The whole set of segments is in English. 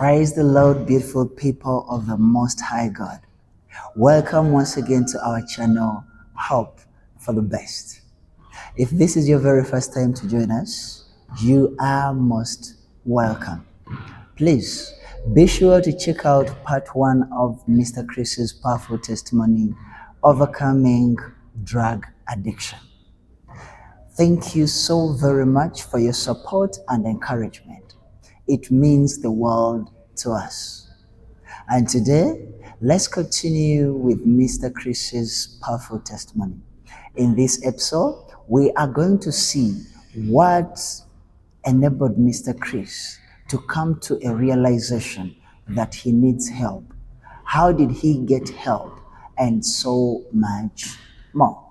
Praise the Lord, beautiful people of the Most High God. Welcome once again to our channel, Hope for the Best. If this is your very first time to join us, you are most welcome. Please be sure to check out part 1 of Mr. Chris's powerful testimony, Overcoming Drug Addiction. Thank you so very much for your support and encouragement. It means the world to us. And today, let's continue with Mr. Chris's powerful testimony. In this episode, we are going to see what enabled Mr. Chris to come to a realization that he needs help. How did he get help? And so much more.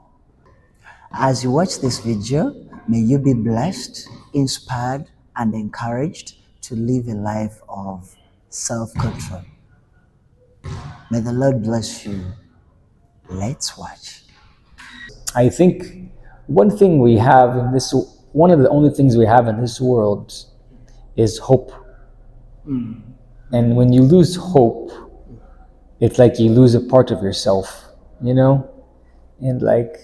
As you watch this video, may you be blessed, inspired, and encouraged to live a life of self-control. May the Lord bless you. Let's watch. I think one of the only things we have in this world is hope. And when you lose hope, it's like you lose a part of yourself, And like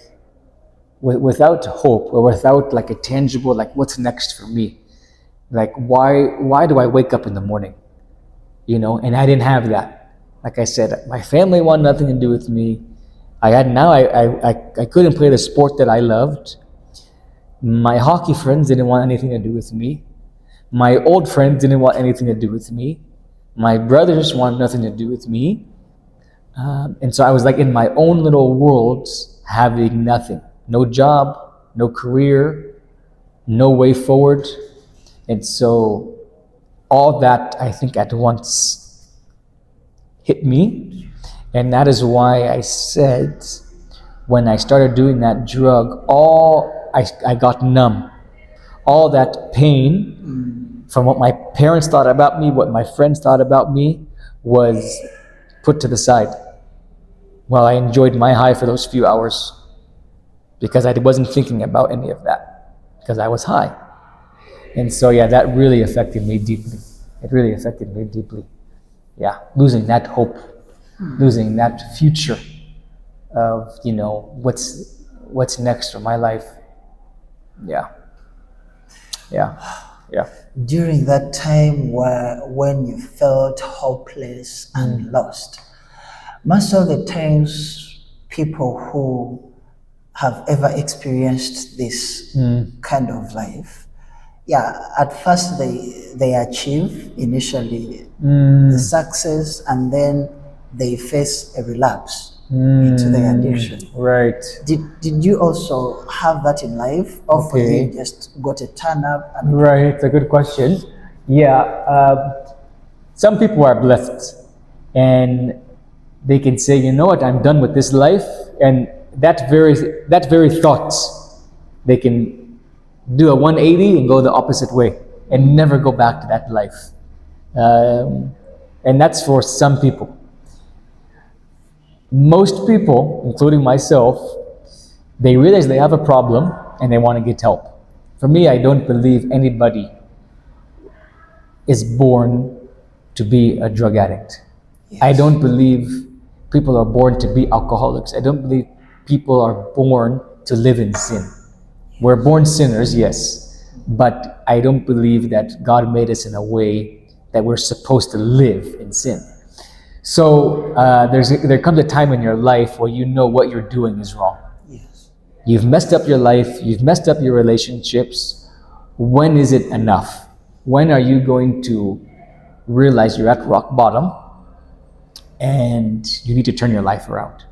without hope, or without like a tangible, like what's next for me? Like why do I wake up in the morning? And I didn't have that. Like I said, my family wanted nothing to do with me. I couldn't play the sport that I loved. My hockey friends didn't want anything to do with me. My old friends didn't want anything to do with me. My brothers wanted nothing to do with me. And so I was like in my own little world, having nothing. No job, no career, no way forward. And so all that, I think, at once hit me. And that is why I said, when I started doing that drug, I got numb. All that pain from what my parents thought about me, what my friends thought about me, was put to the side while I enjoyed my high for those few hours, because I wasn't thinking about any of that, because I was high. And so, that really affected me deeply. It really affected me deeply. Losing that hope, losing that future of, what's next for my life. During that time when you felt hopeless and lost, most of the times people who have ever experienced this kind of life, at first they achieve initially the success, and then they face a relapse into the addiction. Right. Did you also have that in life, or for you just got a turn up? Right, it's a good question. Some people are blessed and they can say, you know what, I'm done with this life, and that very thought, they can do a 180 and go the opposite way and never go back to that life. And that's for some people. Most people, including myself, they realize they have a problem and they want to get help. For me, I don't believe anybody is born to be a drug addict. Yes. I don't believe people are born to be alcoholics. I don't believe people are born to live in sin. We're born sinners, yes, but I don't believe that God made us in a way that we're supposed to live in sin. So there comes a time in your life where you know what you're doing is wrong. Yes. You've messed up your life, you've messed up your relationships. When is it enough? When are you going to realize you're at rock bottom and you need to turn your life around?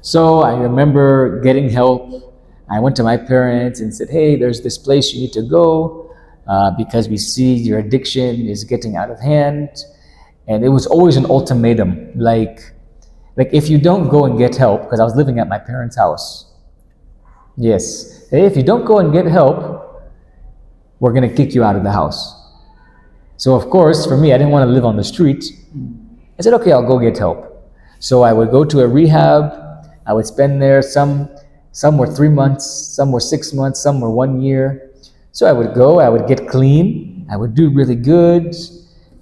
So I remember getting help. I went to my parents and said, hey, there's this place you need to go because we see your addiction is getting out of hand. And it was always an ultimatum, like if you don't go and get help, because I was living at my parents' house. Yes, hey, if you don't go and get help, we're gonna kick you out of the house. So of course, for me, I didn't want to live on the street. I said, okay, I'll go get help. So I would go to a rehab. I would spend there, some were 3 months, some were 6 months, some were 1 year. So I would go, I would get clean, I would do really good.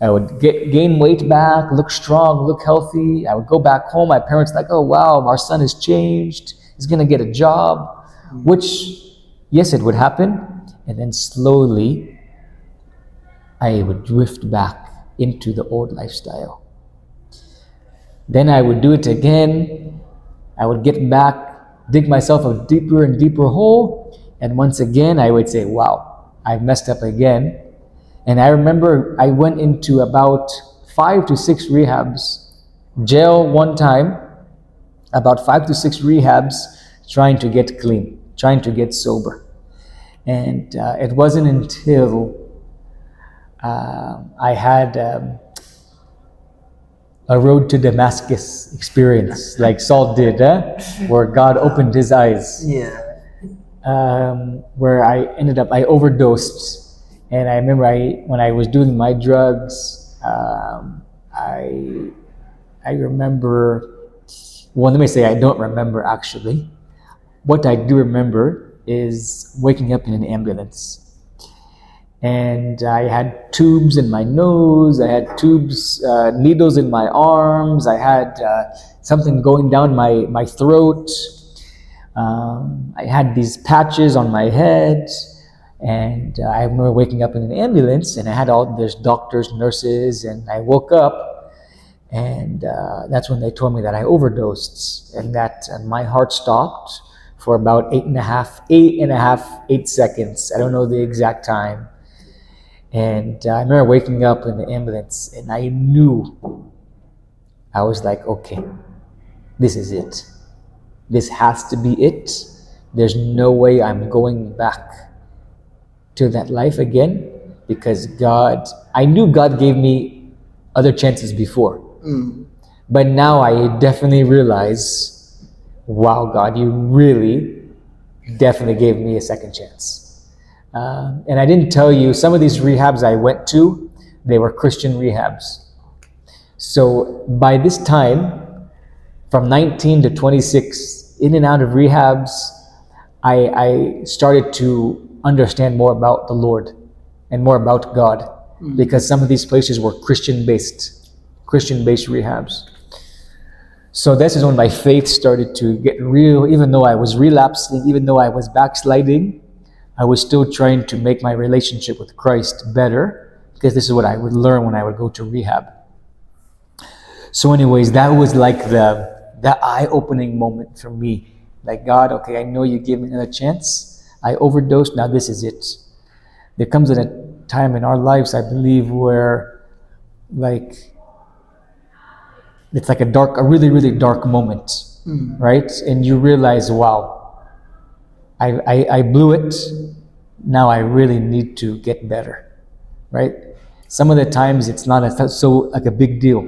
I would gain weight back, look strong, look healthy. I would go back home. My parents like, oh wow, our son has changed. He's gonna get a job, which, yes, it would happen. And then slowly, I would drift back into the old lifestyle. Then I would do it again. I would get back, dig myself a deeper and deeper hole. And once again, I would say, wow, I've messed up again. And I remember I went into about 5 to 6 rehabs, jail one time, about 5 to 6 rehabs, trying to get clean, trying to get sober. And it wasn't until I had a road to Damascus experience, like Saul did, where God opened his eyes. Yeah. Where I overdosed. And I remember when I was doing my drugs, I remember, well, let me say I don't remember actually. What I do remember is waking up in an ambulance. And I had tubes in my nose, I had needles in my arms, I had something going down my throat. I had these patches on my head. And I remember waking up in an ambulance, and I had there's doctors, nurses, and I woke up, and that's when they told me that I overdosed, and that my heart stopped for about 8 seconds. I don't know the exact time. And I remember waking up in the ambulance, and I knew, I was like, okay, this is it. This has to be it. There's no way I'm going back to that life again, because I knew God gave me other chances before. But now I definitely realize, wow, God, you really definitely gave me a second chance. And I didn't tell you, some of these rehabs I went to, they were Christian rehabs. So by this time, from 19 to 26, in and out of rehabs, I started to understand more about the Lord and more about God, because some of these places were Christian-based rehabs. So this is when my faith started to get real. Even though I was relapsing, even though I was backsliding, I was still trying to make my relationship with Christ better, because this is what I would learn when I would go to rehab. So anyways, that was like the eye-opening moment for me. Like, God, okay, I know you gave me another chance. I overdosed, now this is it. There comes a time in our lives, I believe, where it's like a really, really dark moment, right? And you realize, wow, I blew it. Now I really need to get better, right? Some of the times it's not so like a big deal,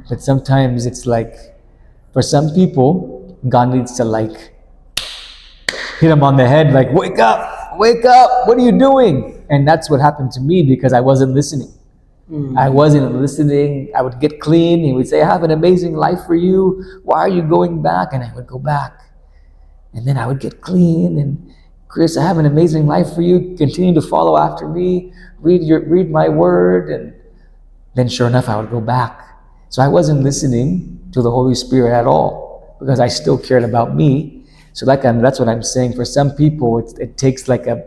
but sometimes it's like, for some people, God needs to hit them on the head, like, wake up, what are you doing? And that's what happened to me, because I wasn't listening. I wasn't listening. I would get clean. He would say, I have an amazing life for you. Why are you going back? And I would go back. And then I would get clean. And Chris, I have an amazing life for you. Continue to follow after me. Read my word. And then sure enough, I would go back. So I wasn't listening to the Holy Spirit at all, because I still cared about me. So that's what I'm saying. For some people, it takes like a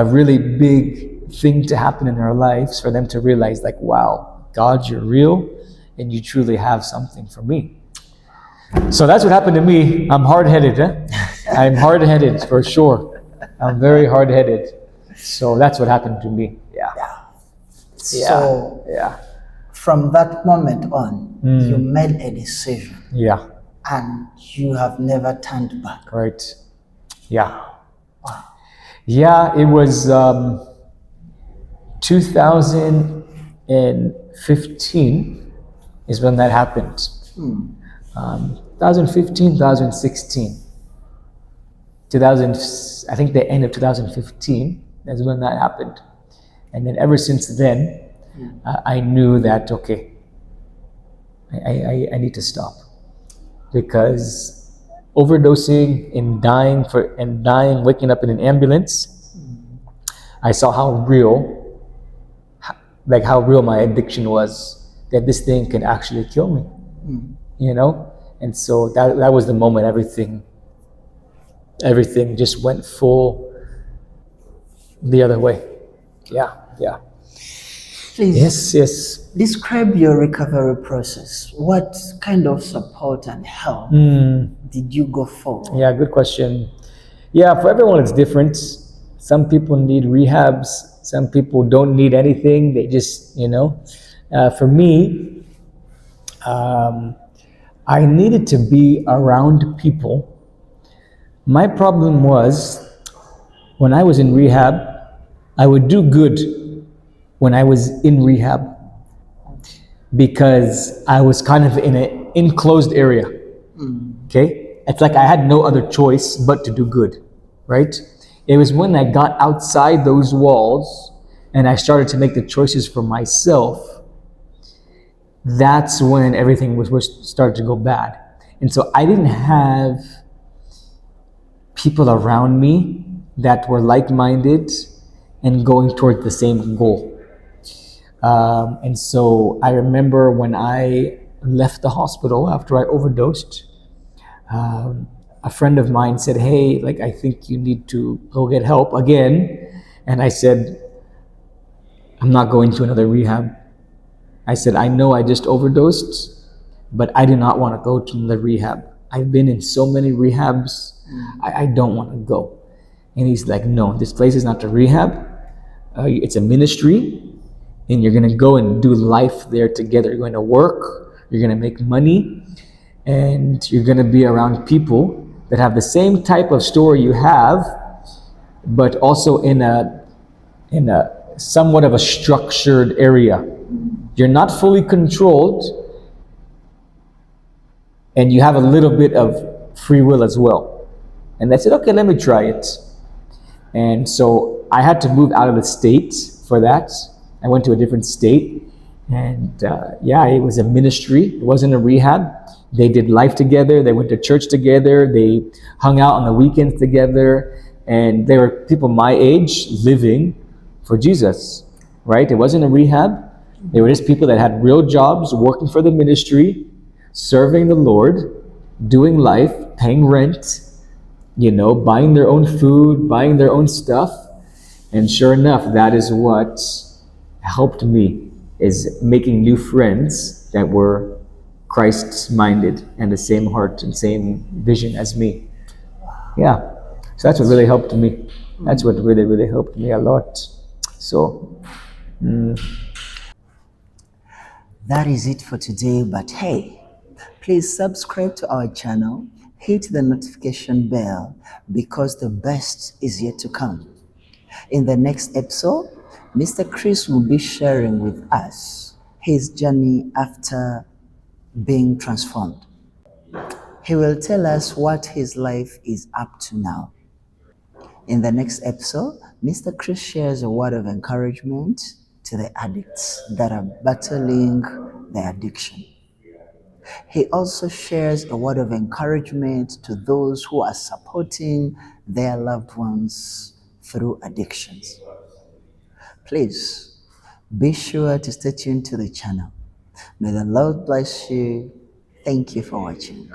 really big thing to happen in their lives for them to realize, like, wow, God, you're real, and you truly have something for me. So that's what happened to me. I'm hard-headed. I'm hard-headed for sure. I'm very hard-headed. So that's what happened to me. So from that moment on, you made a decision. And you have never turned back. Right. Yeah. Wow. Yeah, it was 2015 is when that happened. 2015, 2016. I think the end of 2015 is when that happened. And then ever since then, I knew that, okay, I need to stop. Because overdosing and dying, waking up in an ambulance, I saw how real like how real my addiction was, that this thing can actually kill me, you know? And so that was the moment everything just went full the other way. Yeah, yeah. Please Yes, yes. describe your recovery process. What kind of support and help did you go for? Yeah, good question. Yeah, for everyone it's different. Some people need rehabs. Some people don't need anything. They just, For me, I needed to be around people. My problem was when I was in rehab, I would do good when I was in rehab because I was kind of in an enclosed area. Okay? It's like I had no other choice but to do good, right? It was when I got outside those walls and I started to make the choices for myself, that's when everything was started to go bad. And so I didn't have people around me that were like-minded and going toward the same goal. And so I remember when I left the hospital after I overdosed, a friend of mine said, "Hey, like I think you need to go get help again." And I said, "I'm not going to another rehab." I said, "I know I just overdosed, but I do not want to go to another rehab. I've been in so many rehabs. I don't want to go." And he's like, "No, this place is not a rehab. It's a ministry, and you're gonna go and do life there together. You're going to work. You're gonna make money, and you're gonna be around people that have the same type of story you have, but also in a somewhat of a structured area. You're not fully controlled, and you have a little bit of free will as well." And I said, "Okay, let me try it." And so I had to move out of the state for that. I went to a different state, and yeah, it was a ministry. It wasn't a rehab. They did life together. They went to church together. They hung out on the weekends together, and they were people my age living for Jesus, right? It wasn't a rehab. They were just people that had real jobs, working for the ministry, serving the Lord, doing life, paying rent, buying their own food, buying their own stuff. And sure enough, that is what helped me, is making new friends that were Christ's minded and the same heart and same vision as me. Yeah. So that's what really helped me. That's what really, really helped me a lot. So, That is it for today, but hey, please subscribe to our channel, hit the notification bell because the best is yet to come. In the next episode, Mr. Chris will be sharing with us his journey after being transformed. He will tell us what his life is up to now. In the next episode, Mr. Chris shares a word of encouragement to the addicts that are battling their addiction. He also shares a word of encouragement to those who are supporting their loved ones through addictions. Please be sure to stay tuned to the channel. May the Lord bless you. Thank you for watching.